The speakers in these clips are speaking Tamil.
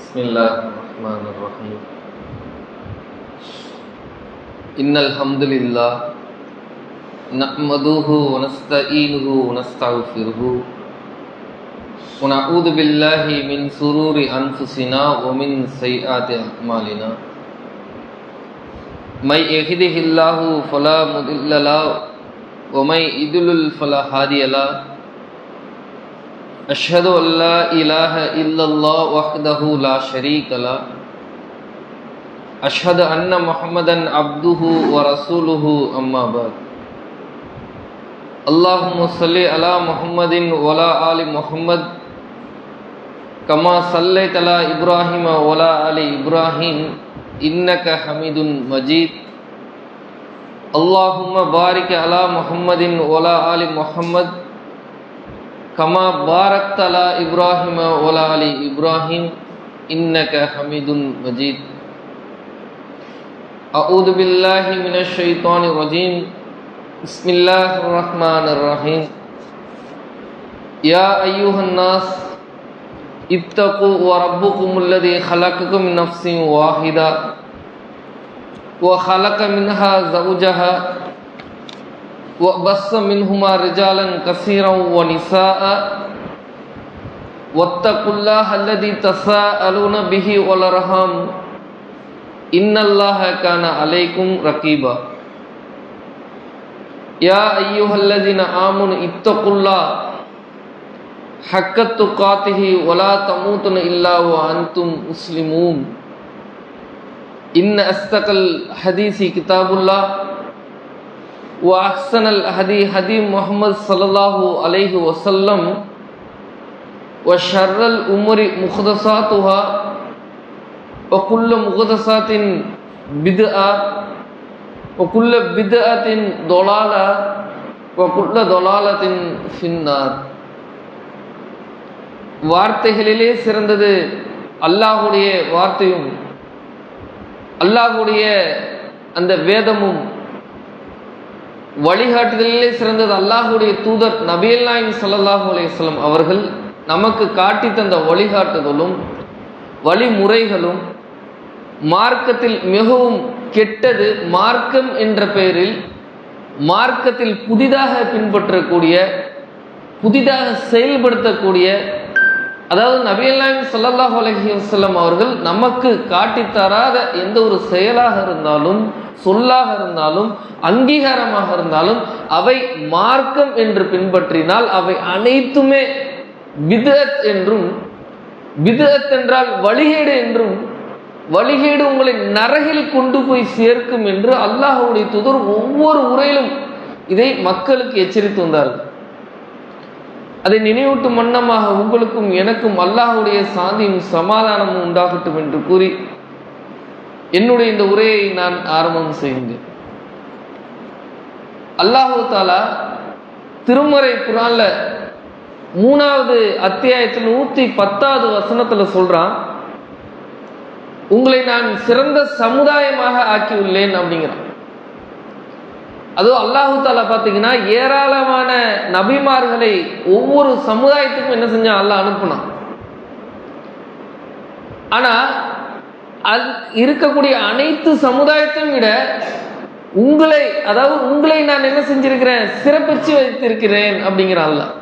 Bismillahirrahmanirrahim. Innal hamdalillah nahmaduhu wa nasta'inuhu wa nastaghfiruhu wa na'udzu billahi min sururi anfusina wa min sayyiati a'malina. May yahdihillahu fala mudilla lahu wa may yudlil fala hadiya lahu. अशहदु Allah इलाहा इल्लल्लाह वहदहु ला शरीक ला अशहदु अन्ना मुहम्मदन अब्दुहु व रसूलुहु अम्मा बाद अल्लाहुम्मा सल्लि अला मुहम्मदिन व अला आलि मुहम्मद कमा सल्लैत अला इब्राहीम व अला आलि इब्राहीम इन्नका हमीदुन मजीद अल्लाहुम्मा बारिक अला मुहम्मदिन व अला आलि मुहम्मद कमा बारकत अला इब्राहीम व अला आलि इब्राहीम इन्नका हमीदुन मजीद अऊज़ु बिल्लाहि मिनश शैतानिर रजीम बिस्मिल्लाहिर रहमानिर रहीम या अय्युहन नास इत्तक़ू व रब्बकुमुल्लज़ी खलक़कुम मिन नफ्सिन वाहिदा व खलक़ मिनहा ज़ौजहा वबस्स मिनहुमा रिजालन कसीरन व निसाअ वत्तकुल्लाह अल्लज़ी तसाअलून बिही वल अर्हाम इन्नल्लाह कान अलैकुम रकीबा या अय्युहल्लज़ीना आमनु इत्तकुल्लाह हक्क तुक़ातिही वला तमूतुन इल्ला व अंतुम मुस्लिमून इन्न अस्दक़ल हदीसी किताबुल्लाह व अहसनल हदी हदी मुहम्मद सल्लल्लाहु अलैहि वसल्लम व शर्रल उमूरि मुहदसातुहा व कुल्लु मुहदसातिन बिदअ व कुल्लु बिदअतिन दलाला व कुल्लु दलालतिन फिन्नार. வார்த்தைகளிலே சிறந்தது அல்லாஹ்வுடைய வார்த்தையும் அல்லாஹ்வுடைய அந்த வேதமும், வழிகாட்டுதலிலே சிறந்தது அல்லாஹ்வுடைய தூதர் நபிகள் நாயகம் ஸல்லல்லாஹு அலைஹி வஸல்லம் அவர்கள் நமக்கு காட்டி தந்த வழிகாட்டுதலும் வழிமுறைகளும் மார்க்கத்தில் மிகவும் கெட்டது மார்க்கம் என்ற பெயரில் மார்க்கத்தில் புதிதாக பின்பற்றக்கூடிய புதிதாக செயல்படுத்தக்கூடிய, அதாவது நபிகள் நாயகம் ஸல்லல்லாஹு அலைஹி வஸல்லம் அவர்கள் நமக்கு காட்டித்தராத எந்த ஒரு செயலாக இருந்தாலும் சொல்லாக இருந்தாலும் அங்கீகாரமாக இருந்தாலும் அவை மார்க்கம் என்று பின்பற்றினால் அவை அனைத்துமே பித்அத் என்றும், பித்அத் என்றால் வழிகேடு என்றும், வழிகேடு உங்களை நரகில் கொண்டு போய் சேர்க்கும் என்று அல்லாஹ்வுடைய தூதர் ஒவ்வொரு உரையிலும் இதை மக்களுக்கு எச்சரித்து வந்தார்கள். அதை நினைவூட்டும் வண்ணமாக உங்களுக்கும் எனக்கும் அல்லாஹ்வுடைய சாந்தியும் சமாதானமும் உண்டாகட்டும் என்று கூறி என்னுடைய இந்த உரையை நான் ஆரம்பம் செய்கின்றேன். அல்லாஹு தஆலா திருமறை குர்ஆன்ல 3வது அத்தியாயத்தில் 110வது வசனத்துல சொல்றான், உங்களை நான் சிறந்த சமுதாயமாக ஆக்கியுள்ளேன் அப்படிங்கிறான். அதுவும் அல்லாஹு தஆலா பார்த்தீங்கன்னா ஏராளமான நபிமார்களை ஒவ்வொரு சமுதாயத்துக்கும் என்ன செஞ்சான், அல்லாஹ் அனுப்புனான். ஆனா அது இருக்கக்கூடிய அனைத்து சமுதாயத்தையும் விட உங்களை, அதாவது உங்களை நான் என்ன செஞ்சிருக்கிறேன், சிறப்பிச்சு வைத்திருக்கிறேன் அப்படிங்கிற அல்லாஹ்.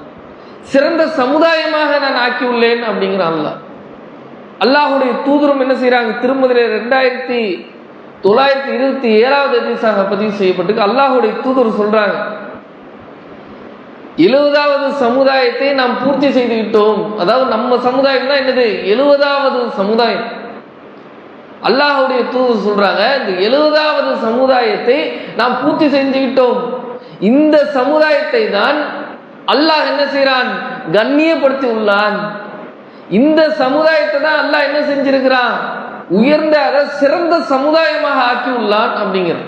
சிறந்த சமுதாயமாக நான் ஆக்கியுள்ளேன் அப்படிங்கிற அல்லாஹ். அல்லாஹ்வுடைய தூதரும் என்ன செய்யறாங்க, திருமதியில 2927வது ஹதீஸாக பதிவு செய்யப்பட்டு அல்லாஹ்வுடைய தூதர் சொல்றாங்க, 70வது சமுதாயத்தை நாம் பூர்த்தி செய்து விட்டோம். அதாவது நம்ம சமுதாயம் தான் என்னது, 70வது சமுதாயம். அல்லாஹ்வுடைய தூதர் சொல்றாங்க, இந்த 70வது சமுதாயத்தை நாம் பூர்த்தி செஞ்சு விட்டோம். இந்த சமுதாயத்தை தான் அல்லாஹ் என்ன செய்யறான், கண்ணியப்படுத்தி உள்ளான். இந்த சமுதாயத்தை தான் அல்லாஹ் என்ன செஞ்சிருக்கிறான், உயர்ந்த சிறந்த சமுதாயமாக ஆக்கி உள்ளான் அப்படிங்கிற.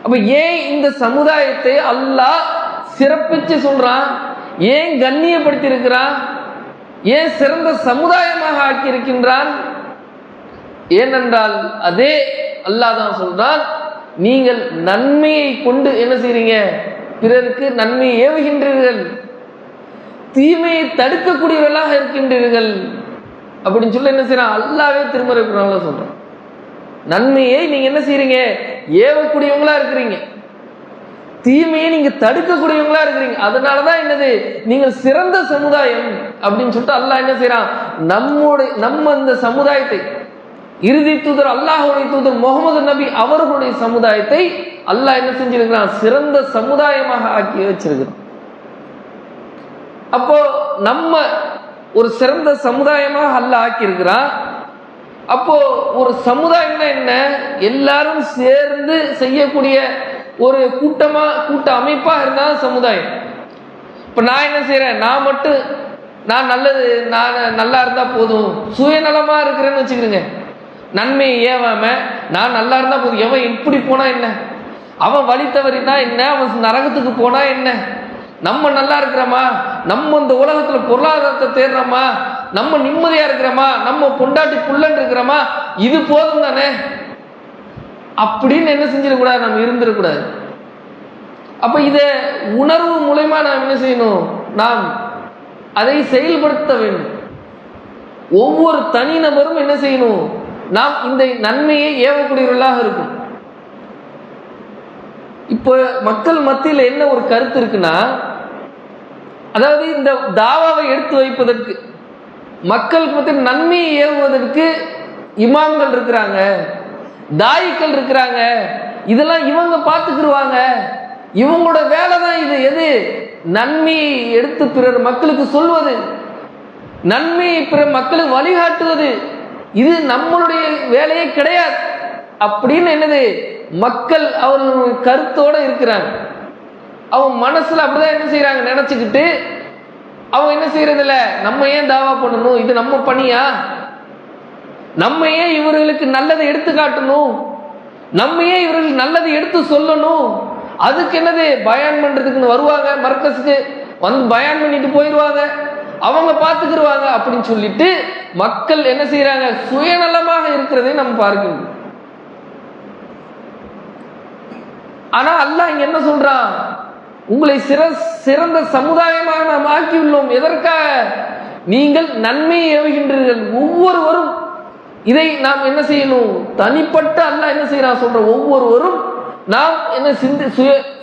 அப்ப ஏன் இந்த சமுதாயத்தை அல்லாஹ் சிறப்பிச்சு சொல்றான், ஏன் கண்ணியப்படுத்தி இருக்கிறான், ஏன் சிறந்த சமுதாயமாக ஆக்கி இருக்கின்றான்? ஏனென்றால் அதே அல்லாஹ் தான் சொல்றான், நீங்கள் நன்மையை கொண்டு என்ன செய்றீங்க, பிறருக்கு நன்மையை ஏவுகின்றீர்கள், தீமையை தடுக்கக்கூடியவர்களாக இருக்கின்றீர்கள். அப்படின்னு சொல்லி என்ன செய்யறான், அல்லாவே திருமறை குர்ஆன்ல சொல்றான். நன்மையை நீங்க என்ன செய்றீங்க, ஏவக்கூடியவங்களா இருக்கிறீங்க, தீமையை நீங்க தடுக்கக்கூடியவங்களா இருக்கிறீங்க. அதனாலதான் என்னது, நீங்கள் சிறந்த சமுதாயம் அப்படின்னு சொல்லிட்டு அல்லாஹ் என்ன செய்யறான், நம்ம இந்த சமுதாயத்தை, இறுதி தூதர் அல்லாஹ்வுடைய தூதர் முகமது நபி அவர்களுடைய சமுதாயத்தை அல்லாஹ் என்ன செஞ்சிருக்கிறான், சிறந்த சமுதாயமாக ஆக்கி வச்சிருக்கிறான். அப்போ நம்ம ஒரு சிறந்த சமுதாயமாக அல்லாஹ் ஆக்கி இருக்கிறான். அப்போ ஒரு சமுதாயம்னா என்ன, எல்லாரும் சேர்ந்து செய்யக்கூடிய ஒரு கூட்ட அமைப்பா இருந்தா சமுதாயம். இப்ப நான் என்ன செய்யறேன், நான் நல்லா இருந்தா போதும், சுயநலமா இருக்கிறேன்னு வச்சுக்கிறேங்க, நன்மையை ஏவாம நான் நல்லா இருந்தா போதும், எவன் எப்படி போனா என்ன, அவன் வழி தவறினா என்ன, அவன் நரகத்துக்கு போனா என்ன, நம்ம நல்லா இருக்கிறோமா, நம்ம இந்த உலகத்துல பொருளாதாரத்தை தேடுறோமா, நம்ம நிம்மதியா இருக்கிறோமா, நம்ம பொண்டாட்டி புள்ளன் இருக்கிறோமா, இது போதும் தானே அப்படின்னு என்ன செஞ்சிடக்கூடாது, நம்ம இருந்துடக்கூடாது. அப்ப இத உணர்வு மூலமா நாம் என்ன செய்யணும், நாம் அதை செயல்படுத்த வேண்டும். ஒவ்வொரு தனிநபரும் என்ன செய்யணும், நாம் இந்த நன்மையை ஏவக்கூடியவர்களாக இருக்கும். இப்போ மக்கள் மத்தியில் என்ன ஒரு கருத்து இருக்குன்னா, அதாவது இந்த தாவாவை எடுத்து வைப்பதற்கு, மக்கள் மத்தியில் நன்மையை ஏவுவதற்கு இமாம்கள் இருக்கிறாங்க, தாயிக்கள் இருக்கிறாங்க, இதெல்லாம் இவங்க பார்த்துக்கிடுவாங்க, இவங்களோட வேலை தான் இது. எது, நன்மையை எடுத்து பிறர் மக்களுக்கு சொல்வது, நன்மையை பிற மக்களுக்கு வழிகாட்டுவது, இது நம்மளுடைய வேலையே கிடையாது அப்படின்னு என்னது, மக்கள் அவர்களுடைய கருத்தோட இருக்கிறாங்க. அவங்க மனசுல அப்படிதான் என்ன செய்யறாங்க, நினைச்சுக்கிட்டு அவங்க என்ன செய்யறது இல்ல, நம்ம ஏன் தாவா பண்ணணும், இது நம்ம பணியா, நம்ம ஏன் இவர்களுக்கு நல்லதை எடுத்து காட்டணும், நம்ம ஏன் இவர்களுக்கு நல்லதை எடுத்து சொல்லணும், அதுக்கு என்னது பயான் பண்றதுக்குன்னு வருவாங்க, மர்கஸுக்கு வந்து பயான் பண்ணிட்டு போயிடுவாங்க, அவங்க பார்த்துக்கிடுவாங்க அப்படின்னு சொல்லிட்டு மக்கள் என்ன செய்யறாங்க, சுயநலமாக இருக்கிறதை நம்ம பார்க்கணும். ஆனா அல்லாஹ் இங்க என்ன சொல்றான், உங்களை சிறந்த சமுதாயமாக நாம் ஆக்கியுள்ளோம். எதற்காக, நீங்கள் நன்மையை ஏவுகின்றீர்கள். ஒவ்வொருவரும் இதை நாம் என்ன செய்யணும், தனிப்பட்ட அல்லாஹ் என்ன செய்யறான் சொல்ற, ஒவ்வொருவரும் நாம் என்ன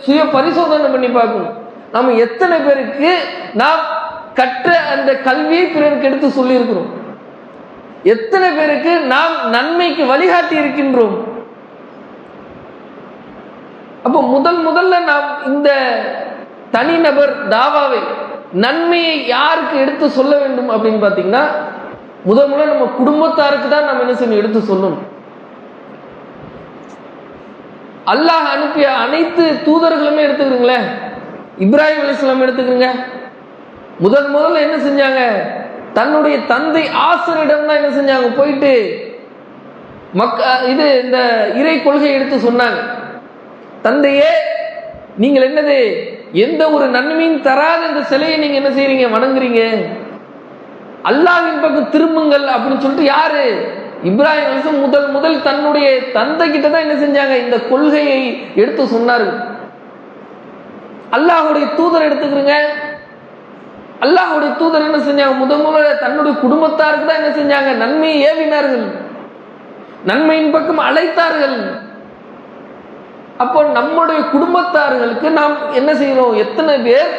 சுய பரிசோதனை பண்ணி பார்க்கணும். நம்ம எத்தனை பேருக்கு நாம் கற்ற அந்த கல்வியை பிறருக்கு எடுத்து சொல்லி இருக்கிறோம், எத்தனை பேருக்கு நாம் நன்மைக்கு வழிகாட்டி இருக்கின்றோம். அப்போ முதல்ல நாம் இந்த தனிநபர் தாவாவை, நன்மையை யாருக்கு எடுத்து சொல்ல வேண்டும் அப்படின்னு பார்த்தீங்கன்னா, முதல்ல நம்ம குடும்பத்தாருக்கு தான் நம்ம என்ன செய்யணும், எடுத்து சொல்லணும். அல்லாஹ் அனுப்பிய அனைத்து தூதர்களுமே எடுத்துக்கிறீங்களேன், இப்ராஹிம் அலைஹிஸ்ஸலாம் எடுத்துக்கிறீங்க, முதல்ல என்ன செஞ்சாங்க, தன்னுடைய தந்தை ஆசரிடம் தான் என்ன செஞ்சாங்க, போயிட்டு இந்த இறை கொள்கையை எடுத்து சொன்னாங்க. தந்தையே, நீங்கள் என்னது, எந்த ஒரு நன்மையும் தராத இந்த சிலையை நீங்க என்ன செய்றீங்க, வணங்குறீங்க, அல்லாஹ்வின் பக்கம் திரும்புங்கள் அப்படின்னு சொல்லிட்டு யாரு, இப்ராஹிம் அலைஹிஸ்ஸலாம் முதல் தன்னுடைய தந்தை கிட்ட தான் என்ன செஞ்சாங்க, இந்த கொள்கையை எடுத்து சொன்னார்கள். அல்லாஹ்வுடைய தூதர் எடுத்துக்கிறீங்க, அல்லாஹ்வுடைய தூதர் என்ன செஞ்சாங்க, முதல்ல தன்னுடைய குடும்பத்தாருக்கு தான் என்ன செஞ்சாங்க, நன்மையை ஏவினார்கள், நன்மையின் பக்கம் அழைத்தார்கள். அப்போ நம்முடைய குடும்பத்தார்களுக்கு நாம் என்ன செய்யணும், எத்தனை பேர்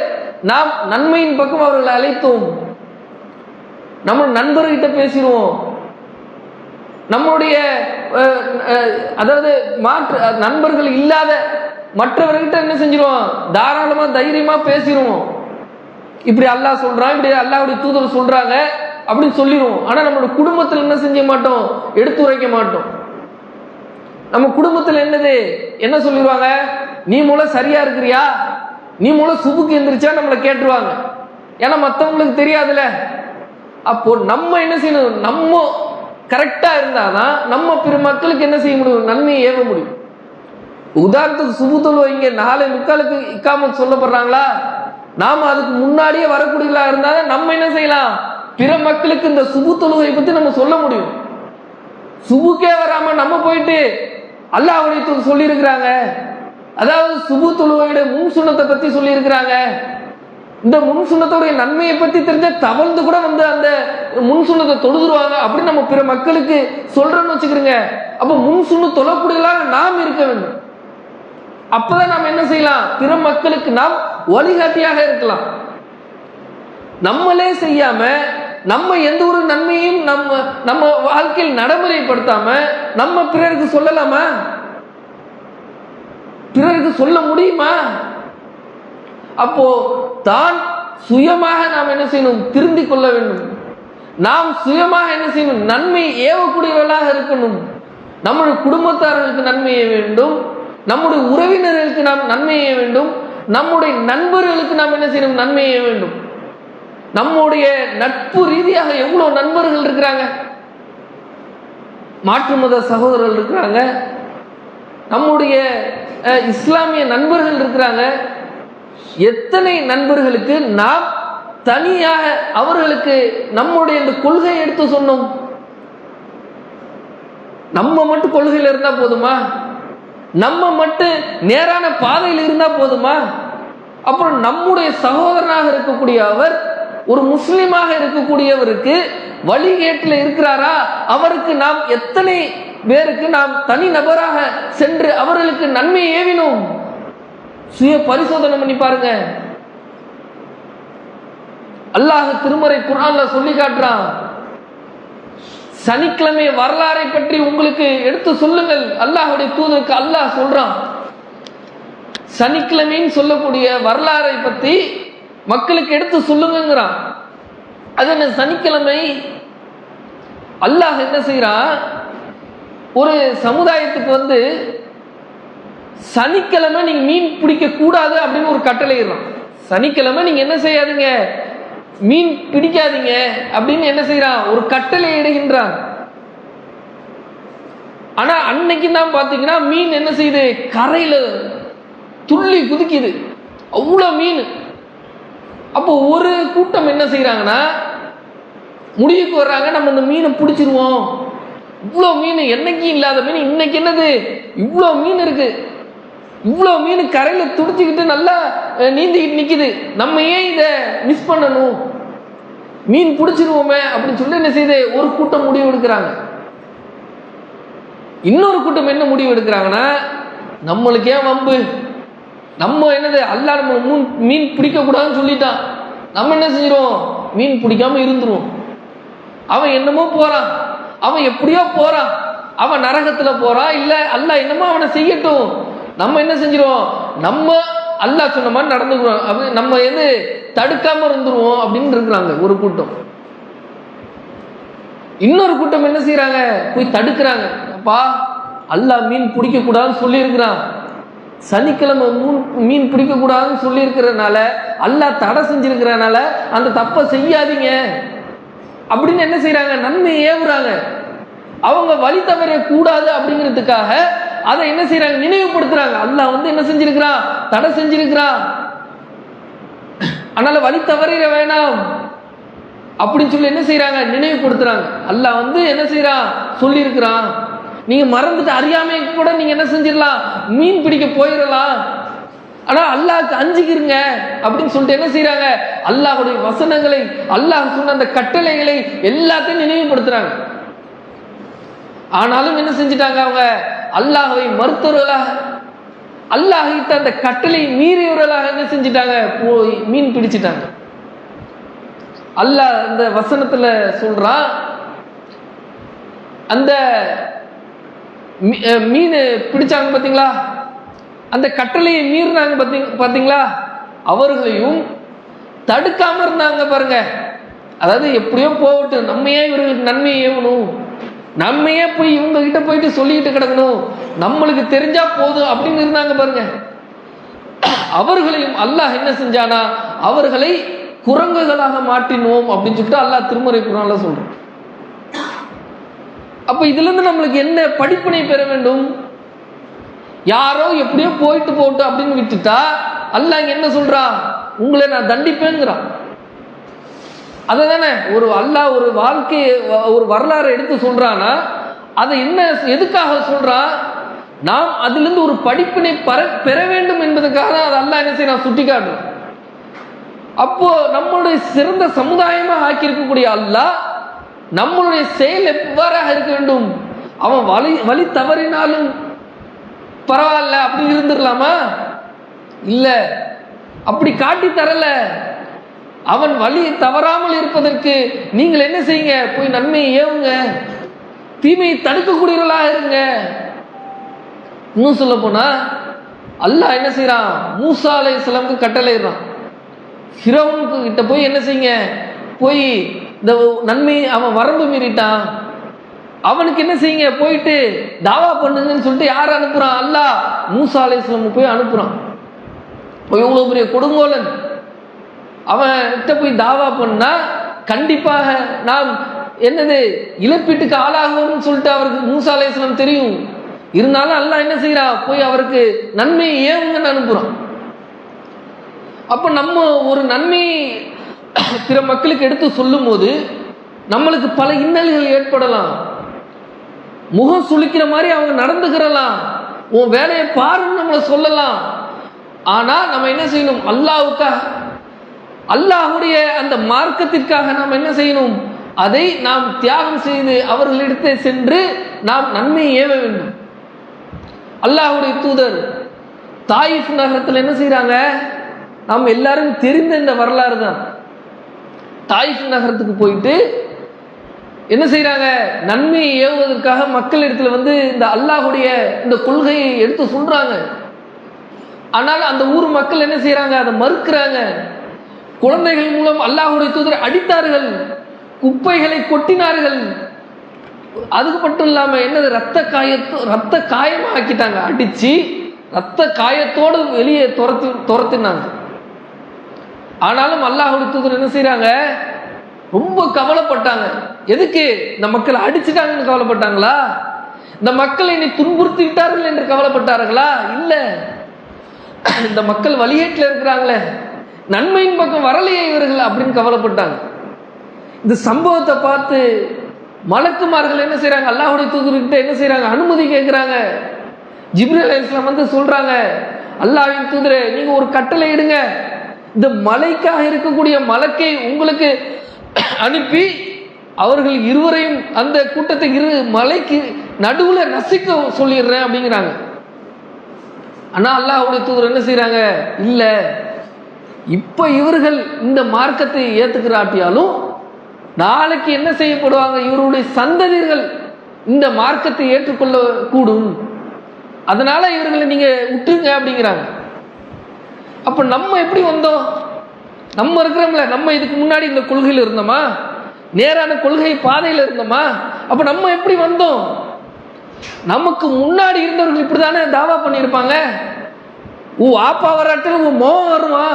நாம் நன்மையின் பக்கம் அவர்களை அழைத்தோம், நம்ம நண்பர்கிட்ட பேசிடுவோம், நம்முடைய அதாவது நண்பர்கள் இல்லாத மற்றவர்கிட்ட என்ன செஞ்சிருவோம், தாராளமா தைரியமா பேசிடுவோம், இப்படி அல்லாஹ் சொல்றான், இப்படி அல்லாஹ்வுடைய தூதர் சொல்றாங்க அப்படின்னு சொல்லிடுவோம். ஆனா நம்மளோட குடும்பத்தில் என்ன செஞ்ச மாட்டோம், எடுத்துரைக்க மாட்டோம். நம்ம குடும்பத்தில் என்னது, என்ன சொல்லிடுவாங்க, நீ மூலம் சரியா இருக்கிறியா, நீ மூலம் சுபுக்கு எந்திரிச்சா நம்மளை கேட்டுருவாங்க, ஏன்னா மற்றவங்களுக்கு தெரியாதுல்ல. அப்போ நம்ம என்ன செய்யணும், நம்ம கரெக்டா இருந்தாதான் நம்ம பிற மக்களுக்கு என்ன செய்ய முடியும், நன்மையை ஏவ முடியும். உதாரணத்துக்கு சுபு தொழுவைங்க 4:45 இக்காமத் சொல்லப்படுறாங்களா, நாம அதுக்கு முன்னாடியே வரக்கூடியவங்களா இருந்தாலும் நம்ம என்ன செய்யலாம், பிற மக்களுக்கு இந்த சுபு தொழுகை பத்தி நம்ம சொல்ல முடியும். சுபுக்கே வராம நம்ம போயிட்டு அல்லாஹ்வுடைய சொல்லி இருக்கிறாங்க, அதாவது சுபு தொழுகையோட முன் சுன்னத்தை பத்தி சொல்லி இருக்கிறாங்க, இந்த முன் சுண்ணத்துடைய நன்மையை பத்தி தெரிஞ்ச தவழ்ந்து கூட வந்து அந்த முன் சுண்ணத்தை தொழுதுருவாங்க அப்படின்னு நம்ம பிற மக்களுக்கு சொல்றோம்னு வச்சுக்கிறோங்க. அப்ப முன் சுண்ண தொழக்கூடியதாக நாம் இருக்க வேண்டும். அப்பதான் நாம் என்ன செய்யலாம், பிற மக்களுக்கு நாம் வழிகாட்டியாக இருக்கலாம். நம்மளே செய்யாம நம்ம எந்த ஒரு நன்மையும் நம்ம வாழ்க்கையில் நடைமுறைப்படுத்தாம நம்ம பிறருக்கு சொல்லலாமா? பிறருக்கு சொல்ல முடியுமா? அப்போ தான் சுயமாக நாம் என்ன செய்யணும், திருந்திக் கொள்ள வேண்டும். நாம் சுயமாக என்ன செய்யணும், நன்மை ஏவக்கூடியவர்களாக இருக்கணும். நம்முடைய குடும்பத்தார்களுக்கு நன்மையை வேண்டும், நம்முடைய உறவினர்களுக்கு நாம் நன்மையை வேண்டும், நம்முடைய நண்பர்களுக்கு நாம் என்ன செய்யணும், நன்மையை வேண்டும். நம்முடைய நட்பு ரீதியாக எவ்வளவு நண்பர்கள் இருக்கிறாங்க, மாற்று மத சகோதரர்கள் இருக்கிறாங்க, நம்முடைய இஸ்லாமிய நண்பர்கள் இருக்கிறாங்க. எத்தனை நண்பர்களுக்கு நாம் தனியாக அவர்களுக்கு நம்முடைய இந்த கொள்கையை எடுத்து சொன்னோம்? நம்ம மட்டும் கொள்கையில் இருந்தா போதுமா? நம்ம மட்டும் நேரான பாதையில் இருந்தா போதுமா? அப்புறம் நம்முடைய சகோதரனாக இருக்கக்கூடிய அவர், ஒரு முஸ்லிமாக இருக்கக்கூடியவருக்கு வழிகேட்டில் இருக்கிறாரா, அவருக்கு நாம் எத்தனை பேருக்கு நாம் தனி நபராக சென்று அவர்களுக்கு நன்மையை ஏவினோம்? சுய பரிசோதனை பண்ணி பாருங்க. அல்லாஹ் திருமறை குர்ஆன்ல சொல்லி காட்டுறான், சனிக்கிழமை வரலாறை பற்றி உங்களுக்கு எடுத்து சொல்லுங்கள். அல்லாஹ்வுடைய தூதருக்கு அல்லாஹ் சொல்றான், சனிக்கிழமைன்னு சொல்லக்கூடிய வரலாறை பற்றி மக்களுக்கு எடுத்து சொல்லுங்கிறான். அது என்ன சனிக்கிழமை? அல்லாஹ் என்ன செய்யறான், ஒரு சமுதாயத்துக்கு வந்து சனிக்கிழமை நீங்க மீன் பிடிக்க கூடாது அப்படின்னு ஒரு கட்டளை இடுறான். சனிக்கிழமை நீங்க என்ன செய்யாதீங்க, மீன் பிடிக்காதீங்க அப்படின்னு என்ன செய்யறான், ஒரு கட்டளை இடுகின்றான். ஆனா அன்னைக்கு தான் பாத்தீங்கன்னா மீன் என்ன செய்யுது, கரையில துள்ளி குதிக்குது, அவ்வளவு மீன். அப்போ ஒரு கூட்டம் என்ன செய்யறாங்கன்னா முடிவுக்கு வர்றாங்க, நம்ம இந்த மீனை பிடிச்சிருவோம். இவ்வளோ மீன், என்னைக்கும் இல்லாத மீன் இன்னைக்கு என்னது, இவ்வளோ மீன் இருக்கு, இவ்வளோ மீன் கரையில துடிச்சுக்கிட்டு நல்லா நீந்திக்கிட்டு நிக்குது, நம்ம ஏன் இதை மிஸ் பண்ணணும், மீன் பிடிச்சிருவோமே அப்படின்னு சொல்லி என்ன செய்யுது, ஒரு கூட்டம் முடிவு எடுக்கிறாங்க. இன்னொரு கூட்டம் என்ன முடிவு எடுக்கிறாங்கன்னா, நம்மளுக்கு ஏன் வம்பு, நம்ம என்னது அல்லாஹ் நம்ம மீன் பிடிக்க கூடாதுன்னு சொல்லிட்டான், நம்ம என்ன செஞ்சிரும், மீன் பிடிக்காம இருந்துருவோம். அவன் என்னமோ போறான், அவன் எப்படியோ போறான், அவன் நரகத்துல போறான், இல்ல அல்லாஹ் என்னமோ அவனை செய்யட்டும், நம்ம என்ன செஞ்சிருவோம், நம்ம அல்லாஹ் சொன்ன மாதிரி நடந்துக்கிறோம், அப்படி நம்ம எது தடுக்காம இருந்துருவோம் அப்படின்னு இருக்கிறாங்க ஒரு கூட்டம். இன்னொரு கூட்டம் என்ன செய்யறாங்க, போய் தடுக்கிறாங்க. அப்பா அல்லாஹ் மீன் பிடிக்க கூடாதுன்னு சொல்லி இருக்கிறான், சனிக்கிழமை மீன் பிடிக்க கூடாதுன்னு சொல்லி இருக்கிறதுனால, அல்லாஹ் தடை செஞ்சிருக்கிறதுனால அந்த தப்பை செய்யாதீங்க அப்படின்னு என்ன செய்யறாங்க, நன்மை ஏவுறாங்க. அவங்க வழி தவற கூடாது அப்படிங்கிறதுக்காக அதை என்ன செய்யறாங்க, நினைவுபடுத்துறாங்க. அல்லாஹ் வந்து என்ன செஞ்சிருக்கிறான், தடை செஞ்சிருக்கிறான், அதனால வழி தவறிட வேணாம் அப்படின்னு சொல்லி என்ன செய்யறாங்க, நினைவுபடுத்துறாங்க. அல்லாஹ் வந்து என்ன செய்யறான், சொல்லி இருக்கிறான், நீங்க மறந்துட்டு அறியாமை கூட நீங்க என்ன செஞ்சிடலாம், மீன் பிடிக்க போயிடலாம், ஆனா அல்லாஹ்க்கு அஞ்சுக்கிறீங்க அப்படின்னு சொல்லிட்டு என்ன செய்யறாங்க, அல்லாஹ்வுடைய வசனங்களை, அல்லாஹ் சொன்ன அந்த கட்டளைகளை எல்லாத்தையும் நினைவுபடுத்துறாங்க. ஆனாலும் என்ன செஞ்சிட்டாங்க, அவங்க அல்லாஹ்வை மறுத்தவர்களாக, அல்லாஹ் கிட்ட அந்த கட்டளை மீறியவர்களாக என்ன செஞ்சிட்டாங்க, போய் மீன் பிடிச்சிட்டாங்க. அல்லாஹ் அந்த வசனத்துல சொல்றான், அந்த மீன் பிடிச்சாங்க பாத்தீங்களா, அந்த கட்டளையை மீறினாங்க பாத்தீங்களா, அவர்களையும் தடுக்காம இருந்தாங்க பாருங்க. அதாவது எப்படியோ போகட்டும், நம்ம ஏன் இவர்களுக்கு நன்மையை ஏவணும், நம்ம ஏன் போய் இவங்க கிட்ட போயிட்டு சொல்லிக்கிட்டு கிடக்கணும், நம்மளுக்கு தெரிஞ்சா போதும் அப்படின்னு இருந்தாங்க பாருங்க. அவர்களையும் அல்லாஹ் என்ன செஞ்சானா, அவர்களை குரங்குகளாக மாற்றினோம் அப்படின்னு சொல்லிட்டு அல்லாஹ் திருமறை குர்ஆன்ல சொல்றோம். அப்ப இதுல இருந்து நம்மளுக்கு என்ன படிப்பினை பெற வேண்டும், யாரோ எப்படியோ போயிட்டு போட்டோம் அப்படின்னு விட்டுட்டா அல்லாஹ் என்ன சொல்றான், உங்களை நான் தண்டிப்பேங்கிறான். அதுதானே ஒரு அல்லாஹ் ஒரு வாழ்க்கையை ஒரு வரலாறு எடுத்து சொல்றான்னா அதை என்ன எதுக்காக சொல்றான், நாம் அதிலிருந்து ஒரு படிப்பினை பெற வேண்டும் என்பதற்காக அதை அல்லாஹ் என்ன செய்யறான், சுட்டி காட்டுறான். அப்போ நம்மளுடைய சிறந்த சமுதாயமாக ஆக்கியிருக்கக்கூடிய அல்லாஹ் நம்மளுடைய செயல் எவ்வாறாக இருக்க வேண்டும்? அவன் வழி தவறினாலும் பரவாயில்ல அப்படி இருந்துடலாமா? இல்ல, அப்படி காட்டி தரல. அவன் வழி தவறாமல் இருப்பதற்கு நீங்கள் என்ன செய்யுங்க? போய் நன்மையை ஏவுங்க, தீமையை தடுக்கக்கூடியவர்களாக இருங்க. இன்னும் சொல்ல போனா அல்லாஹ் என்ன செய்யறான்? மூசா அலைஹிஸ்ஸலாமுக்கு கட்டளையிடுறான், ஃபிரௌனுக்கு கிட்ட போய் என்ன செய்யுங்க, போய் இந்த நன்மை அவன் வரம்பு மீறிட்டான், அவனுக்கு என்ன செய்யுங்க, போயிட்டு தாவா பண்ணுங்கன்னு சொல்லிட்டு யார் அனுப்புறான்? அல்லாஹ் மூசா அலைஹிஸ்ஸலாம் போய் அனுப்புறான். எவ்வளவு பெரிய கொடுங்கோலன், அவன் கிட்ட போய் தாவா பண்ணா கண்டிப்பாக நாம் என்னது இழப்பீட்டுக்கு ஆளாகும்னு சொல்லிட்டு அவருக்கு மூசா அலைஹிஸ்ஸலாம் தெரியும். இருந்தாலும் அல்லாஹ் என்ன செய்யறான்? போய் அவருக்கு நன்மையை ஏவுங்கன்னு அனுப்புறான். அப்ப நம்ம ஒரு நன்மையை பிற மக்களுக்கு எடுத்து சொல்லும் போது நம்மளுக்கு பல இன்னல்கள் ஏற்படலாம், முகம் சுளிக்கிற மாதிரி அவங்க நடந்துக்கிறலாம், உன் வேலையை பாருன்னு நம்மளை சொல்லலாம். ஆனா நம்ம என்ன செய்யணும்? அல்லாஹ்வுக்காக, அல்லாஹ்வுடைய அந்த மார்க்கத்திற்காக நாம் என்ன செய்யணும்? அதை நாம் தியாகம் செய்து அவர்களிடத்தை சென்று நாம் நன்மையை ஏவ வேண்டும். அல்லாஹ்வுடைய தூதர் தாயிஃப் நகரத்தில் என்ன செய்யறாங்க? நாம் எல்லாரும் தெரிந்த இந்த வரலாறு தான். தாயிஃப் நகரத்துக்கு போயிட்டு என்ன செய்யறாங்க? நன்மையை ஏவுவதற்காக மக்கள் இடத்துல வந்து இந்த அல்லாஹ்வுடைய இந்த கொள்கையை எடுத்து சொல்றாங்க. ஆனால் அந்த ஊர் மக்கள் என்ன செய்யறாங்க? அதை மறுக்கிறாங்க. குழந்தைகள் மூலம் அல்லாஹ்வுடைய தூதரை அடித்தார்கள், குப்பைகளை கொட்டினார்கள். அதுக்கு மட்டும் இல்லாம என்னது, ரத்த காயமா ஆக்கிட்டாங்க, அடிச்சு ரத்த காயத்தோடு வெளியே துரத்தினாங்க. ஆனாலும் அல்லாஹ்வுடைய தூதர் என்ன செய்யறாங்க? ரொம்ப கவலைப்பட்டாங்க. எதுக்கு? இந்த மக்களை அடிச்சுட்டாங்கன்னு கவலைப்பட்டாங்களா? இந்த மக்களை என்னை துன்புறுத்தி விட்டார்கள் என்று கவலைப்பட்டார்களா? இல்ல, இந்த மக்கள் வழிகேட்டில் இருக்கிறாங்களே, நன்மையின் பக்கம் வரலையே இவர்கள் அப்படின்னு கவலைப்பட்டாங்க. இந்த சம்பவத்தை பார்த்து மலக்குமார்கள் என்ன செய்யறாங்க? அல்லாஹ்வுடைய தூதர்கிட்ட என்ன செய்யறாங்க? அனுமதி கேட்கிறாங்க. ஜிப்ரீல் அலைஹிஸ்ஸலாம் வந்து சொல்றாங்க, அல்லாஹ்வின் தூதரே, நீங்க ஒரு கட்டளை இடுங்க, இந்த மலைக்காக இருக்கக்கூடிய மலக்கை உங்களுக்கு அனுப்பி அவர்கள் இருவரையும் அந்த கூட்டத்தை மலைக்கு நடுவுல நசிக்க சொல்லிடுறேன் அப்படிங்கிறாங்க. ஆனா அல்லாஹ்வுடைய தூதர் என்ன செய்யறாங்க? இல்ல, இப்ப இவர்கள் இந்த மார்க்கத்தை ஏத்துக்கிறாட்டியாலும் நாளைக்கு என்ன செய்யப்படுவாங்க? இவருடைய சந்ததியர்கள் இந்த மார்க்கத்தை ஏற்றுக்கொள்ள கூடும், அதனால இவர்களை நீங்க விட்டுருங்க அப்படிங்கிறாங்க. அப்ப நம்ம எப்படி வந்தோம்? நம்ம இருக்கிறோம்ல, நம்ம இதுக்கு முன்னாடி இந்த கொள்கையில் இருந்தோமா? நேரான கொள்கை பாதையில் இருந்தோமா? அப்ப நம்ம எப்படி வந்தோம்? நமக்கு முன்னாடி இருந்தவர்கள் இப்படிதானே தாவா பண்ணியிருப்பாங்க. ஆப்பா வராட்டில் உன் மோகம் வருமா,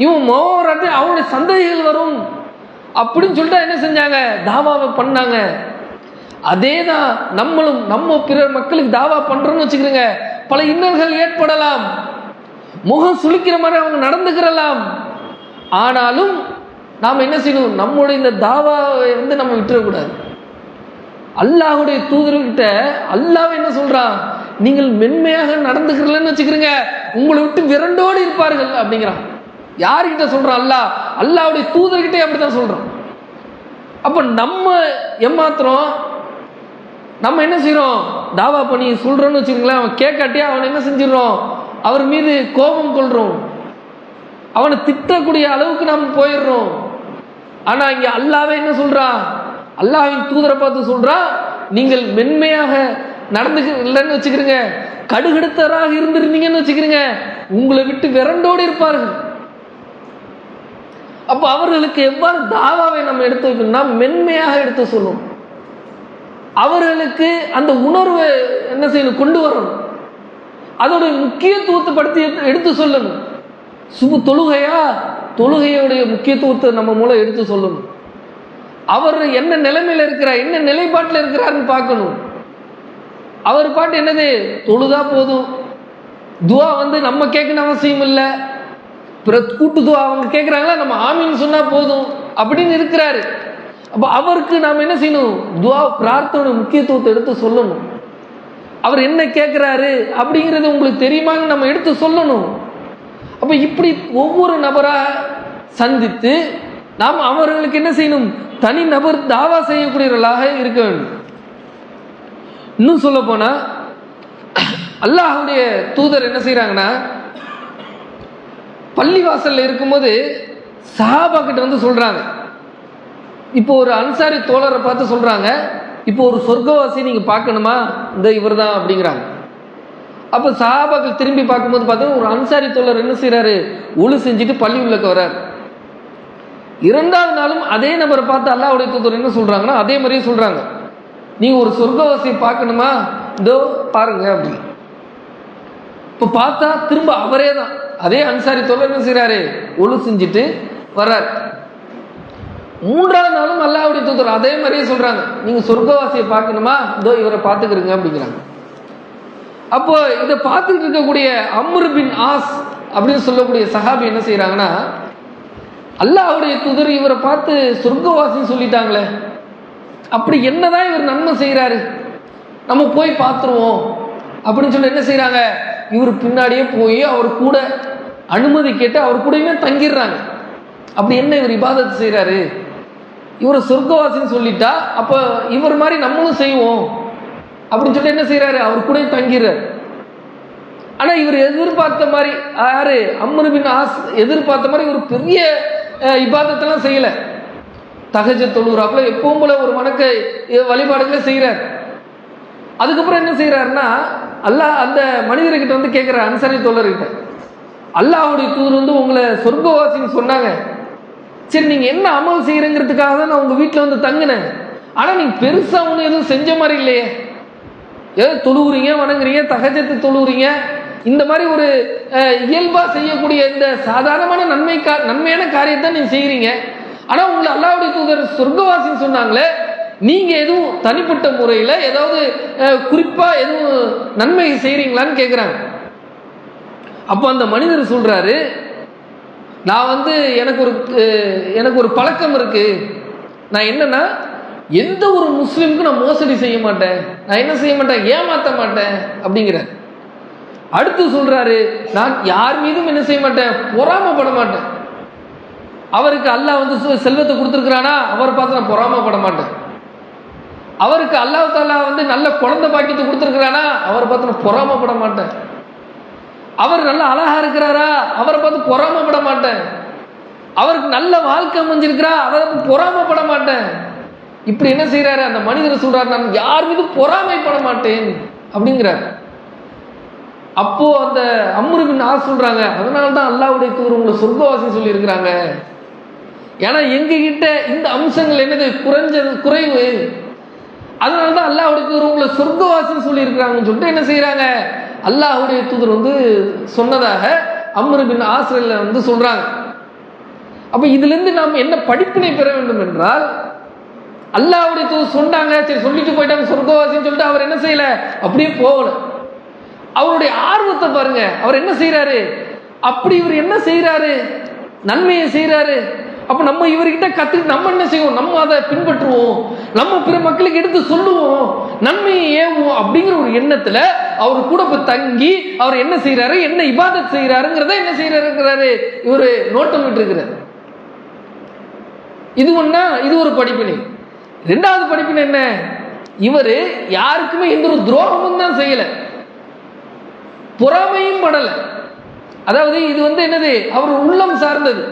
இவன் மோகம் வராட்டில் அவனுடைய சந்ததிகள் வரும் அப்படின்னு சொல்லிட்டு என்ன செஞ்சாங்க? தாவாவை பண்ணாங்க. அதே தான் நம்மளும் நம்ம பிற மக்களுக்கு தாவா பண்றோம்னு வச்சுக்கிறோங்க, பல இன்னல்கள் ஏற்படலாம், முகம் சுளிக்கிற மாதிரி அவங்க நடந்துக்கிறலாம். ஆனாலும் நாம் என்ன செய்யணும்? நம்முடைய இந்த தாவாவை வந்து நம்ம விட்டுறக்கூடாது. அல்லாஹ்வுடைய தூதர்கிட்ட அல்லாஹ் என்ன சொல்றான்? நீங்கள் மென்மையாக நடந்துக்கிறலன்னு வச்சுக்கிறீங்க, உங்களை விட்டு விரண்டோடு இருப்பார்கள் அப்படிங்கிறான். யார்கிட்ட சொல்றான்? அல்லாஹ்வுடைய தூதர்கிட்டே அப்படித்தான் சொல்றான். அப்ப நம்ம ஏமாத்திரம் நம்ம என்ன செய்யறோம்? தாவா பண்ணி சொல்றோம்னு வச்சுக்கோங்களேன், அவன் கேட்காட்டியா அவன் என்ன செஞ்சிடறோம்? அவர் மீது கோபம் கொள்றோம், அவனை திட்டக்கூடிய அளவுக்கு நாம் போயிடுறோம். ஆனா இங்க அல்லாஹ்வே என்ன சொல்றான்? அல்லாஹ்வின் தூதரை பார்த்து சொல்றான், நீங்கள் மென்மையாக நடந்துக்கலன்னு வச்சுக்கிறீங்க, கடுகடுத்தராக இருந்திருந்தீங்கன்னு வச்சுக்கிறீங்க, உங்களை விட்டு விரண்டோடு இருப்பார்கள். அப்ப அவர்களுக்கு எவ்வாறு தாவாவை நம்ம எடுத்து வைக்கணும்னா மென்மையாக எடுத்து சொல்லணும். அவர்களுக்கு அந்த உணர்வை என்ன செய்யணும்? கொண்டு வரணும். அதோட முக்கியத்துவத்தை படுத்தி எடுத்து சொல்லணும். தொழுகையா, தொழுகையுடைய முக்கியத்துவத்தை நம்ம மூலம் எடுத்து சொல்லணும். அவர் என்ன நிலைமையில இருக்கிறார், என்ன நிலைப்பாட்டில் இருக்கிறாருன்னு பார்க்கணும். அவர் பாட்டு என்னது? தொழுதா போதும், துவா வந்து நம்ம கேட்கணும் அவசியம் இல்லை, கூட்டு துவா அவங்க கேட்குறாங்களா, நம்ம ஆமீன் சொன்னா போதும் அப்படின்னு இருக்கிறாரு. அப்ப அவருக்கு நாம் என்ன செய்யணும்? துவா பிரார்த்தனை முக்கியத்துவத்தை எடுத்து சொல்லணும். அவர் என்ன கேட்கிறாரு அப்படிங்கிறது உங்களுக்கு தெரியுமான்னு நம்ம எடுத்து சொல்லணும். அப்ப இப்படி ஒவ்வொரு நபரா சந்தித்து நாம் அவர்களுக்கு என்ன செய்யணும்? தனி நபர் தாவா செய்யக்கூடியவர்களாக இருக்க வேண்டும். இன்னும் சொல்ல போனா அல்லாஹ்வுடைய தூதர் என்ன செய்யறாங்கன்னா, பள்ளிவாசல்ல இருக்கும்போது சஹாபா கிட்ட வந்து சொல்றாங்க. இப்போ ஒரு அன்சாரி தோழரை பார்த்து சொல்றாங்க, இப்போ ஒரு சொர்க்கவாசி நீங்க பார்க்கணுமா, இந்த இவர் தான் அப்படிங்கிறாங்க. அப்ப சஹாபாக்கள் திரும்பி பார்க்கும்போது பார்த்தா ஒரு அன்சாரி தோழர் என்ன செய்யறாரு, ஒழு செஞ்சுட்டு பள்ளி உள்ளக்க வர்றாரு. இரண்டாவது நாளும் அதே நபரை பார்த்து அல்லாஹ்வுடைய தூதர் என்ன சொல்றாங்கன்னா, அதே மாதிரியே சொல்றாங்க, நீங்க ஒரு சொர்க்கவாசியை பார்க்கணுமா, இதோ பாருங்க அப்படின்னு. இப்ப பார்த்தா திரும்ப அவரே தான், அதே அன்சாரி தோழர் என்ன செய்யறாரு, ஒழு செஞ்சுட்டு வர்றாரு. மூன்றாவது நாளும் அல்லாஹ்வுடைய தூதர் அதே மாதிரியே சொல்றாங்க, நீங்க சொர்க்கவாசியை பார்க்கணுமா, இதோ இவரை பார்த்துக்கிறீங்க அப்படிங்கிறாங்க. அப்போ இதை பார்த்துட்டு இருக்கக்கூடிய அம்ர் பின் ஆஸ் அப்படின்னு சொல்லக்கூடிய சஹாபி என்ன செய்யறாங்கன்னா, அல்லாஹ்வுடைய தூதர் இவரை பார்த்து சொர்க்கவாசின்னு சொல்லிட்டாங்களே, அப்படி என்னதான் இவர் நன்மை செய்யறாரு, நம்ம போய் பார்த்துருவோம் அப்படின்னு சொல்லி என்ன செய்யறாங்க, இவர் பின்னாடியே போய் அவர் கூட அனுமதி கேட்டு அவர் கூடயுமே தங்கிடுறாங்க. அப்படி என்ன இவர் இபாதத்து செய்யறாரு, இவர் சொர்க்கவாசின்னு சொல்லிட்டா அப்ப இவர் மாதிரி நம்மளும் செய்வோம் அப்படின்னு சொல்லி என்ன செய்யறாரு, அவர் கூட தங்கிறார். ஆனா இவர் எதிர்பார்த்த மாதிரி, யாரு அம்ர் பின் ஆஸ் எதிர்பார்த்த மாதிரி ஒரு பெரிய இபாதத்தெல்லாம் செய்யல. தஹஜ்ஜுத் தொழுகிறாப்புல எப்பவும் போல ஒரு வணக்க வழிபாடுகளை செய்யறார். அதுக்கப்புறம் என்ன செய்யறாருன்னா, அல்லாஹ் அந்த மனிதர்கிட்ட வந்து கேட்கிற அன்சாரி தோழர்கிட்ட, அல்லாஹ்வுடைய தூதர் வந்து உங்களை சொர்க்கவாசின்னு சொன்னாங்க, சரி நீங்க என்ன அமல் செய்யறங்கிறதுக்காக தான் நான் உங்க வீட்டில் வந்து தங்கினேன், ஆனா நீங்க பெருசா ஒண்ணு எதுவும் செஞ்ச மாதிரி இல்லையே, ஏதோ தொழுவுறீங்க, வணங்குறீங்க, தஹஜ்ஜுத் தொழுவுறீங்க, இந்த மாதிரி ஒரு இயல்பா செய்யக்கூடிய இந்த சாதாரணமான நன்மையான காரியத்தை நீங்க செய்யறீங்க, ஆனா உங்களை அல்லாஹ்வுடைய தூதர் சொர்க்கவாசின்னு சொன்னாங்களே, நீங்க எதுவும் தனிப்பட்ட முறையில் ஏதாவது குறிப்பா எதுவும் நன்மை செய்யறீங்களான்னு கேட்குறாங்க. அப்போ அந்த மனிதர் சொல்றாரு, நான் வந்து எனக்கு ஒரு பழக்கம் இருக்கு, நான் என்னன்னா எந்த ஒரு முஸ்லிமுக்கும் நான் மோசடி செய்ய மாட்டேன், நான் என்ன செய்ய மாட்டேன், ஏமாற்ற மாட்டேன் அப்படிங்கிறார். அடுத்து சொல்றாரு, நான் யார் மீதும் என்ன செய்ய மாட்டேன், பொறாமப்பட மாட்டேன். அவருக்கு அல்லாஹ் வந்து செல்வத்தை கொடுத்துருக்கிறானா, அவரை பார்த்து நான் பொறாமப்பட மாட்டேன். அவருக்கு அல்லாஹ் தாலா வந்து நல்ல குழந்தை பாக்கியத்தை கொடுத்துருக்கிறானா, அவரை பார்த்து நான் பொறாமப்பட மாட்டேன். அவர் நல்ல அழகா இருக்கிறாரா, அவரை பார்த்து பொறாமப்பட மாட்டேன். அவருக்கு நல்ல வாழ்க்கை அமைஞ்சிருக்கிறா, அவரை பொறாமப்பட மாட்டேன். இப்படி என்ன செய்யறாரு அந்த மனிதர் சொல்றாரு, நான் யார் மீது பொறாமைப்பட மாட்டேன் அப்படிங்கிறார். அப்போ அந்த அம்ர் பின் ஆஸ் சொல்றாங்க, அதனால்தான் அல்லாஹ்வுடைய தூதர் உங்களை சொர்க்கவாசி சொல்லி இருக்கிறாங்க. ஏன்னா எங்க கிட்ட இந்த அம்சங்கள் என்னது குறைவு, அதனால்தான் அல்லாஹ்வுடைய தூதர் உங்களை சொர்க்கவாசின்னு சொல்லி இருக்கிறாங்கன்னு சொல்லிட்டு என்ன செய்யறாங்க, அல்லாஹ்வுடைய தூதர் வந்து சொன்னதாக அம்ர் பின் ஆஸ்ல வந்து சொல்றாங்க. அப்ப இதுல இருந்து நாம் என்ன படிப்பினை பெற வேண்டும் என்றால், அல்லாஹ்வுடைய தூதர் சொன்னாங்க, சரி சொல்லிட்டு போயிட்டாங்க சொர்க்கவாசின்னு சொல்லிட்டு அவர் என்ன செய்யல, அப்படியே போகல. அவருடைய ஆர்வத்தை பாருங்க, அவர் என்ன செய்யறாரு, அப்படி இவர் என்ன செய்யறாரு, நன்மையை செய்யறாரு. அப்ப நம்ம இவர்கிட்ட கத்துக்கிட்டு நம்ம என்ன செய்வோம், நம்ம அதை பின்பற்றுவோம், நம்ம பிற மக்களுக்கு எடுத்து சொல்லுவோம், நன்மையை ஏவுவோம் அப்படிங்கிற ஒரு எண்ணத்துல அவரு கூட போய் தங்கி அவர் என்ன செய்யறாரு, என்ன இபாதத் செய்யறாருங்கிறத என்ன செய்யறாரு இவரு நோட்டம் விட்டு இருக்கிறார். இது ஒண்ணா, இது ஒரு படிப்பினை. ரெண்டாவது படிப்பினை என்ன, இவரு யாருக்குமே எந்த ஒரு துரோகமும் தான் செய்யல, பொறாமையும் படல. அதாவது இது வந்து என்னது, அவர் உள்ளம் சார்ந்தது.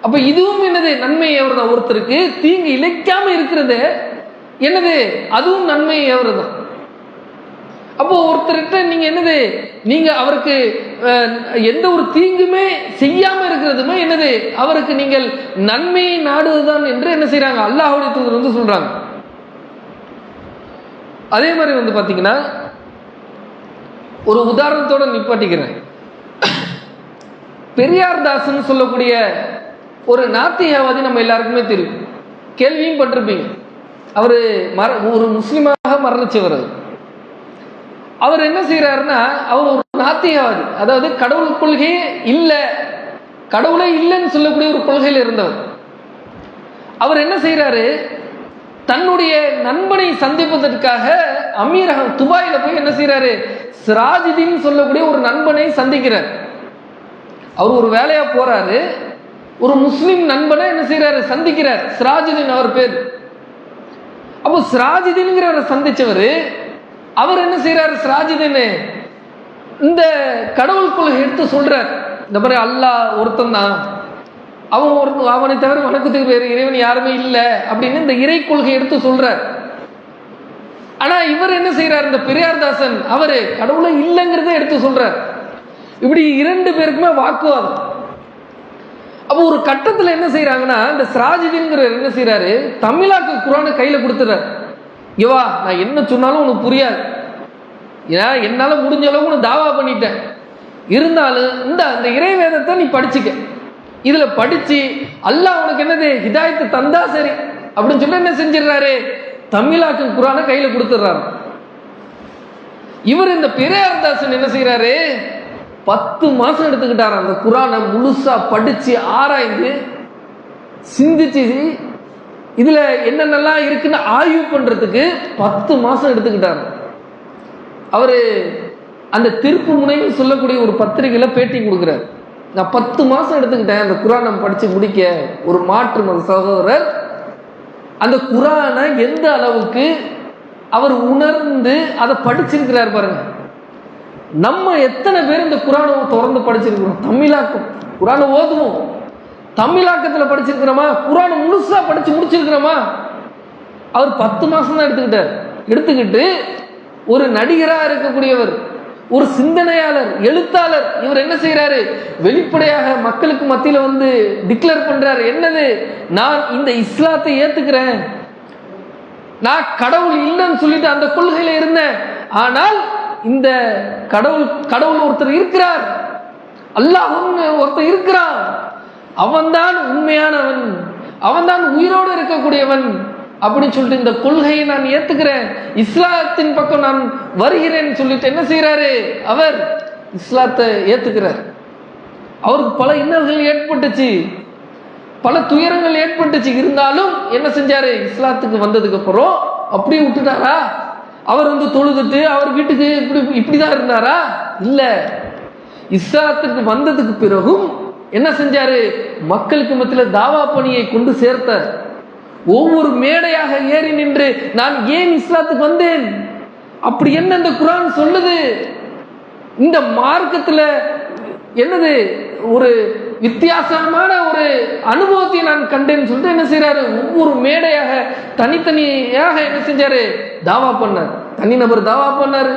அப்ப இதுவும் என்னது, நன்மை ஏவர்தான். ஒருத்தருக்கு தீங்கு இழைக்காம இருக்கிறது என்னது, அதுவும் நன்மை ஏவர்தான். அப்போ ஒருத்தர்கிட்ட நீங்க என்னது, நீங்க அவருக்கு எந்த ஒரு தீங்குமே செய்யாம இருக்கிறதுமே என்னது, அவருக்கு நீங்கள் நன்மையை நாடுவதுதான் என்று என்ன செய்யறாங்க அல்லாஹ்வுடைய தூதர் வந்து சொல்றாங்க. அதே மாதிரி வந்து பாத்தீங்கன்னா ஒரு உதாரணத்தோட நிப்பாட்டிக்கிறேன். பெரியார் தாசன் சொல்லக்கூடிய ஒரு நாத்திகவாதி நம்ம எல்லாருக்குமே தெரியும், கேள்வியும் பட்டிருப்பீங்க. அவரு ஒரு முஸ்லிமாக மரணிச்சவர். அவர் என்ன செய்யறாருன்னா, அவர் ஒரு நாத்திகவாதி, அதாவது கடவுள் கொள்கையே இல்லை, கடவுளே இல்லைன்னு சொல்லக்கூடிய ஒரு கொள்கையில் இருந்தவர். அவர் என்ன செய்யறாரு, தன்னுடைய நண்பனை சந்திப்பதற்காக அமீரகம் துபாயில போய் என்ன செய்யறாரு, சிராஜுதீன் சொல்லக்கூடிய ஒரு நண்பனை சந்திக்கிறார். அவர் ஒரு வேலையா போறாரு. ஒரு முஸ்லிம் நண்பனை என்ன செய்யறாரு, சந்திக்கிறார். சிராஜுதீன் அவர் பேர். அப்போ சிராஜுதீன்கிறவரை சந்திச்சவர் அவர் என்ன செய்யறாரு, சிராஜுதீன் இந்த கடவுள் கொள்கை எடுத்து சொல்றார். இந்த மாதிரி அல்லாஹ் ஒருத்தன் தான், அவனை தவிர வணக்கத்துக்கு வேறு இறைவன் யாருமே இல்லை அப்படின்னு இந்த இறை கொள்கை எடுத்து சொல்றார். ஆனா இவர் என்ன செய்யறார், இந்த பெரியார்தாசன் அவரு கடவுளை இல்லைங்கிறத எடுத்து சொல்றார். இப்படி இரண்டு பேருக்குமே வாக்குவாதம். அப்போ ஒரு கட்டத்தில் என்ன செய்யறாங்கன்னா, இந்த சிராஜுதீன்கிறவர் என்ன செய்யறாரு, தமிழாக்க குர்ஆனை கையில கொடுத்துறாரு. இவா நான் என்ன சொன்னாலும் உனக்கு புரியாது, ஏன் என்னால முடிஞ்ச அளவுக்கு உனக்கு தாவா பண்ணிட்டேன், இருந்தாலும் இந்த இறை வேதத்தை நீ படிச்சுக்க, இதுல படிச்சு அல்லாஹ் உனக்கு என்னது ஹிதாயத்தை தந்தா சரி அப்படின்னு சொல்லி என்ன செஞ்சிடறாரு, தமிழாக்க குர்ஆனை கையில கொடுத்துடுறாரு. இவர் இந்த பெரியார்தாசன் என்ன செய்யறாரு, 10 மாசம் எடுத்துக்கிட்டாரு அந்த குர்ஆனை முழுசா படிச்சு ஆராய்ந்து சிந்திச்சு இதுல என்னென்னலாம் இருக்குன்னு ஆய்வு பண்றதுக்கு 10 மாசம் எடுத்துக்கிட்டாரு. அவரு அந்த திருப்பு முனைன்னு சொல்லக்கூடிய ஒரு பத்திரிகையில பேட்டி கொடுக்குறாரு. நான் 10 மாசம் எடுத்துக்கிட்டேன் அந்த குர்ஆனை படிச்சு முடிக்க. ஒரு மாற்று மத சகோதரர் அந்த குர்ஆனை எந்த அளவுக்கு அவர் உணர்ந்து அதை படிச்சிருக்கிறார் பாருங்க. நம்ம எத்தனை பேர் இந்த குர்ஆனை தொடர்ந்து படிச்சிருக்கிறோம்? தமிழாக்கம் குர்ஆனை ஓதுவோம், தமிழாக்கத்தில் படிச்சிருக்கிறோமா? குர்ஆனை முழுசா படிச்சு முடிச்சிருக்கிறோமா? அவர் 10 மாசம் தான் எடுத்துக்கிட்டு ஒரு நடிகராக இருக்கக்கூடியவர், ஒரு சிந்தனையாளர், எழுத்தாளர், இவர் என்ன செய்யறாரு, வெளிப்படையாக மக்களுக்கு மத்தியில் வந்து டிக்ளேர் பண்றாரு. என்னது, நான் இந்த இஸ்லாத்தை ஏத்துக்கிறேன், நான் கடவுள் இல்லைன்னு சொல்லிட்டு அந்த கொள்கையில இருந்தேன், ஆனால் இந்த கடவுள் ஒருத்தர் இருக்கிறார், அல்லாஹ் ஒருத்தர் இருக்கிறான், அவன்தான் உண்மையானவன், அவன்தான் உயிரோடு இருக்கக்கூடியவன் அப்படின்னு சொல்லிட்டு இந்த கொள்கையை நான் ஏத்துக்கிறேன், இஸ்லாத்தின் பக்கம் நான் வருகிறேன்னு சொல்லிட்டு என்ன செய்யறாரு, அவர் இஸ்லாத்தை ஏத்துக்கிறார். அவருக்கு பல இன்னல்கள் ஏற்பட்டுச்சு, பல துயரங்கள் ஏற்பட்டுச்சு, இருந்தாலும் என்ன செஞ்சாரு, இஸ்லாத்துக்கு வந்ததுக்கு அப்புறம் அப்படியே விட்டுட்டாரா? அவர் வந்து தொழுதுட்டு அவர் வீட்டுக்கு இப்படிதான் இருந்தாரா? இல்ல, இஸ்லாத்துக்கு வந்ததுக்கு பிறகும் என்ன செஞ்சாரு, மக்களுக்கு மத்தியில் தாவா பணியை கொண்டு சேர்த்தார். ஒவ்வொரு மேடையாக ஏறி நின்று நான் ஏன் இஸ்லாத்துக்கு வந்தேன், அப்படி என்ன இந்த குர்ஆன் சொல்லுது, இந்த மார்க்கத்தில் என்னது ஒரு வித்தியாசமான ஒரு அனுபவத்தை நான் கண்டேன்னு சொல்லிட்டு என்ன செய்யறாரு, ஒவ்வொரு மேடையாக தனித்தனியாக என்ன செஞ்சாரு, தாவா பண்ணார். தனிநபர் தாவா பண்ணார்.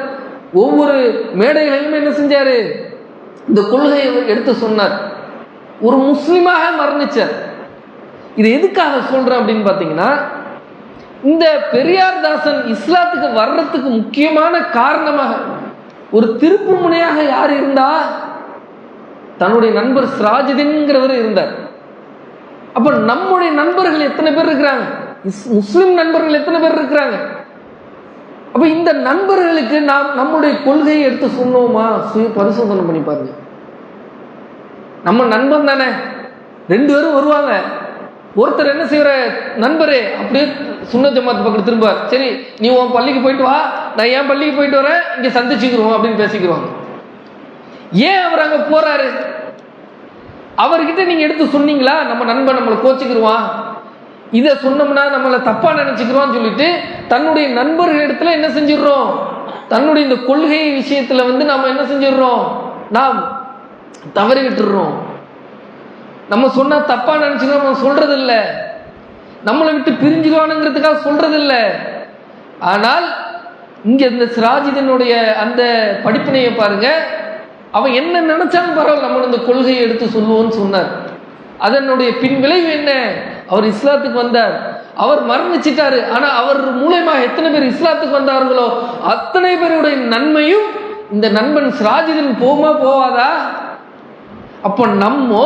ஒவ்வொரு மேடைகளிலும் என்ன செஞ்சாரு, இந்த கொள்கையை எடுத்து சொன்னார். ஒரு முஸ்லிமாக மரணிச்சார். இது எதுக்காக சொல்றேன் அப்படின்னு பாத்தீங்கன்னா, இந்த பெரியார்தாசன் இஸ்லாத்துக்கு வர்றதுக்கு முக்கியமான காரணமாக ஒரு திருப்பு முனையாக யார் இருந்தா, தன்னுடைய நண்பர் சிராஜுதீன்கிறவர் இருந்தார். அப்ப நம்முடைய நண்பர்கள் எத்தனை பேர் இருக்கிறாங்க, முஸ்லிம் நண்பர்கள் எத்தனை பேர் இருக்கிறாங்க? அப்ப இந்த நண்பர்களுக்கு நாம் நம்முடைய கொள்கையை எடுத்து சொன்னோமா? சுய பரிசோதனை பண்ணி பாருங்க. நம்ம நண்பன் தானே, 2 பேரும் வருவாங்க. ஒருத்தர் என்ன செய்யற, நண்பரே அப்படியே சுன்னத் ஜமாத் பக்கம் திரும்புவார். சரி நீ உன் பள்ளிக்கு போயிட்டு வா, நான் என் பள்ளிக்கு போயிட்டு வரேன், இங்க சந்திச்சுக்கிறோம் அப்படின்னு பேசிக்கிறோம். ஏன் அவர் அங்க போறாரு? அவர்கிட்ட நீங்க எடுத்து சொன்னீங்களா, நம்ம நண்பன் நம்மளை கோச்சிக்கிடுவான், இதை சொன்னோம்னா நம்மளை தப்பா நினைச்சுக்கிறோம் சொல்லிட்டு தன்னுடைய நண்பர்கள் இடத்துல என்ன செஞ்சிடறோம், தன்னுடைய இந்த கொள்கை விஷயத்துல வந்து நாம என்ன செஞ்சிடறோம், நாம் தவறி விட்டுடுறோம். நம்ம சொன்னா தப்பா நினைச்சுக்கிறோம், நம்ம சொல்றது இல்லை, நம்மளை விட்டு பிரிஞ்சிருவானுங்கிறதுக்காக சொல்றது இல்லை. ஆனால் இங்க இந்த சிராஜுதீனுடைய அந்த படிப்பினையை பாருங்க. அவன் என்ன நினைச்சாலும் பரவாயில்ல, நம்ம இந்த கொள்கையை எடுத்து சொல்லுவோம்னு சொன்னார். அதனுடைய பின் விளைவு என்ன, அவர் இஸ்லாத்துக்கு வந்தார், அவர் மரணிச்சிட்டாரு. ஆனா அவர் மூலமா எத்தனை பேர் இஸ்லாத்துக்கு வந்தார்களோ அத்தனை பேருடைய நன்மையும் இந்த நண்பன் சிராஜுதீன் போகுமா போவாதா? அப்ப நம்ம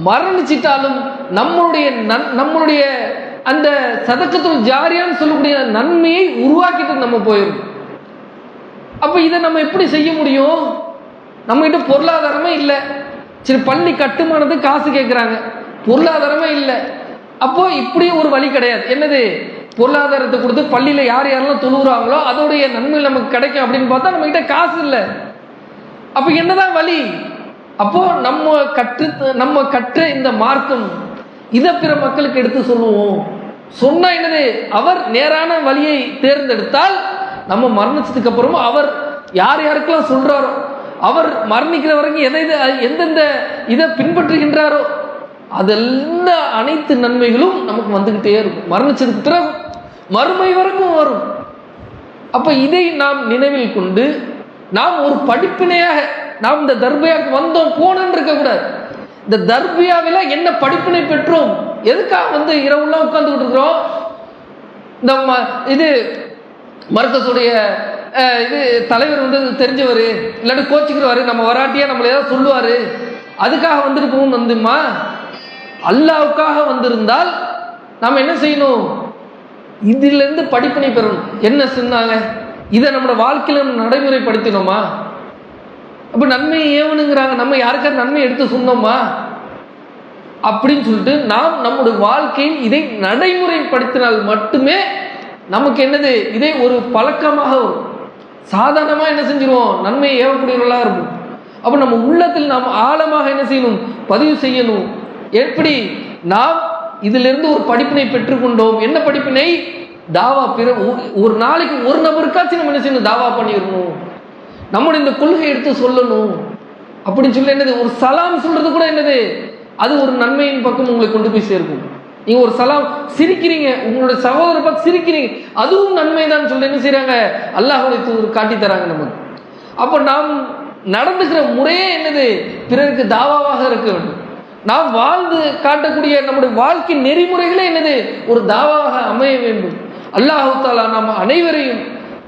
மரணிச்சிட்டாலும் நம்மளுடைய அந்த சதக்கத்துல் ஜாரியான்னு சொல்லக்கூடிய நன்மையை உருவாக்கிட்டு நம்ம போயிடும். அப்ப இதை நம்ம எப்படி செய்ய முடியும்? நம்ம கிட்ட பொருளாதாரமே இல்லை. சரி பள்ளி கட்டுமானத்துக்கு காசு கேட்குறாங்க, பொருளாதாரமே இல்லை. அப்போ இப்படி ஒரு வழி கிடையாது. என்னது, பொருளாதாரத்தை கொடுத்து பள்ளியில் யார் யாரெல்லாம் தொழுகிறாங்களோ அதோடைய நன்மை நமக்கு கிடைக்கும் அப்படின்னு பார்த்தா நம்ம கிட்ட காசு இல்லை. அப்போ என்னதான் வழி? அப்போ நம்ம கற்ற இந்த மார்க்கம் இதை பிற மக்களுக்கு எடுத்து சொல்லுவோம். சொன்னா என்னது, அவர் நேரான வழியை தேர்ந்தெடுத்தால் நம்ம மரணிச்சதுக்கு அப்புறமும் அவர் யார் யாருக்கெல்லாம் சொல்றாரோ, அவர் மரணிக்கிற வரைக்கும் எந்தெந்த இதை பின்பற்றுகின்றாரோ அதெல்லாம் அனைத்து நன்மைகளும் நமக்கு வந்துகிட்டே இருக்கும். மரணிச்சதுக்கு பிறகு மறுமை வரைக்கும் வரும். அப்ப இதை நாம் நினைவில் கொண்டு நாம் ஒரு படிப்பினையாக நாம் இந்த தர்பியாவுக்கு வந்தோம் போனோன்னு இருக்கக்கூடாது. இந்த தர்பியாவில் என்ன படிப்பினை பெற்றோம், எதுக்காக இரவுலாம் உட்கார்ந்துகிட்டு இருக்கிறோம், இந்த இது மர்கஸுடைய இது தலைவர் தெரிஞ்சவர் இல்லாட்டி கோச்சிக்கிறவாரு, நம்ம வராட்டியா நம்மள ஏதாவது சொல்லுவாரு, அதுக்காக வந்துருப்போம். வந்துமா அல்லாவுக்காக வந்திருந்தால் நாம் என்ன செய்யணும், இதிலிருந்து படிப்பினை பெறணும். என்ன சொன்னாங்க, இதை நம்மளோட வாழ்க்கையில நடைமுறைப்படுத்தினோமா? அப்ப நன்மையை ஏவனுங்கிறாங்க, நம்ம யாருக்காவது நன்மை எடுத்து சொன்னோமா அப்படின்னு சொல்லிட்டு நாம் நம்முடைய வாழ்க்கையில் இதை நடைமுறைப்படுத்தினால் மட்டுமே நமக்கு என்னது, இதை ஒரு பழக்கமாக வரும். சாதாரணமா என்ன செஞ்சிருவோம், நன்மையை ஏவக்கூடியவர்களா இருக்கும். அப்ப நம்ம உள்ளத்தில் நாம் ஆழமாக என்ன செய்யணும், பதிவு செய்யணும். எப்படி நாம் இதிலிருந்து ஒரு படிப்பினை பெற்றுக்கொண்டோம். என்ன படிப்பினை, தாவா ஒரு நாளைக்கு ஒரு நபருக்காச்சும் நம்ம என்ன செய்யணும், தாவா பண்ணிடணும், நம்முடைய இந்த கொள்கை எடுத்து சொல்லணும் அப்படின்னு சொல்லி என்னது, ஒரு சலாம் சொல்றது கூட என்னது, அது ஒரு நன்மையின் பக்கம் உங்களை கொண்டு போய் சேர்க்கும். நீங்க ஒரு சலாம் சிரிக்கிறீங்க, உங்களுடைய சகோதரரை பார்த்து சிரிக்கிறீங்க, அதுவும் நன்மை தான் சொல்லி என்ன செய்யறாங்க, அல்லாஹ்வுடைய தூதர் காட்டி தராங்க நமக்கு. அப்ப நாம் நடந்துக்கிற முறையே என்னது, பிறருக்கு தாவாவாக இருக்க வேண்டும். நாம் வாழ்ந்து காட்டக்கூடிய நம்முடைய வாழ்க்கை நெறிமுறைகளே என்னது, ஒரு தாவாக அமைய வேண்டும். அல்லாஹ் தஆலா நாம் அனைவரையும்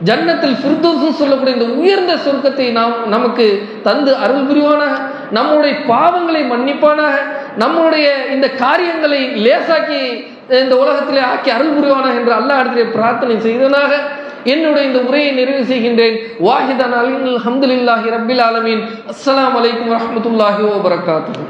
ஜன்னத்தில் ஃபிர்தௌஸ் சொல்லக்கூடிய இந்த உயர்ந்த சொர்க்கத்தை நமக்கு தந்து அருள் புரிவானாக. நம்முடைய பாவங்களை மன்னிப்பானாக. நம்முடைய இந்த காரியங்களை லேசாக்கி இந்த உலகத்திலே ஆக்கி அருள் புரிவானாக என்று அல்லாஹ் இடத்திலே பிரார்த்தனை செய்தனாக என்னுடைய இந்த உரையை நிறைவு செய்கின்றேன். வாஹிதன் அல்ஹம்துலில்லாஹி ரப்பில் ஆலமீன். அஸ்ஸலாமு அலைக்கும் வரஹ்மத்துல்லாஹி வபரகாத்துஹு.